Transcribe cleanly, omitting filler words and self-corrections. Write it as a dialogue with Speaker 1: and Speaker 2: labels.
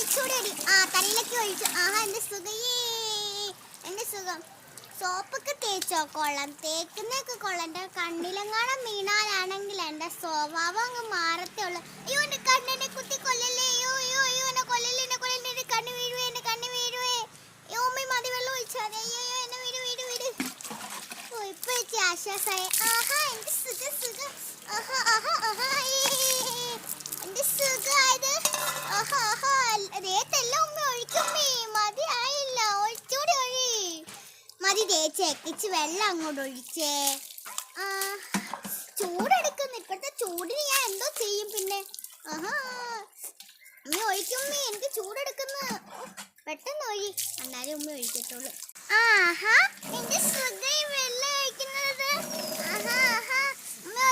Speaker 1: ഒഴിച്ചൂടെ അടി. ആ തലയിലൊക്കെ ഒഴിച്ചു. ആഹാ എന്റെ സുഖയേ, എന്റെ സുഖം. സോപ്പൊക്കെ തേച്ചോ? കൊള്ളാം, തേക്കുന്നൊക്കെ കൊള്ളാം. എൻ്റെ കണ്ണിലെങ്ങാനും വീണാലാണെങ്കിൽ എൻ്റെ സ്വഭാവം അങ്ങ് മാറത്തേ ഉള്ളൂ. അയ്യോ എൻ്റെ കണ്ണെന്നെ കുത്തി കൊല്ലല്ലേ, അയ്യോ അയ്യോ അയ്യോ എന്നെ കൊല്ലല്ലേ, എന്നെ കൊല്ലല്ലേ, എൻ്റെ കണ്ണ് വീഴുവേ, എൻ്റെ കണ്ണ് വീഴുവേ. അയ്യോ അമ്മ മതി, വെള്ളം ഒഴിച്ചാൽ മതി. അയ്യോ അയ്യോ എന്നെ വീട് വീട് വീട്. ഓ ഇപ്പൊ എനിക്ക് ആശ്വാസമായി. ആഹാ എൻ്റെ സുഖം സുഖം. ആഹാ ആഹാ ആഹാ എൻ്റെ സുഖമായത്. ആഹാ ആഹാ ദേഹത്തെല്ലാം ഉമ്മ ഒഴിക്കുമ്മേ, മതി ആയില്ല, ഒഴിച്ചൂടെ ഒഴി. മതി തേച്ചേ, ഇച്ച് വെള്ളം അങ്ങോട്ട് ഒഴിച്ചേ.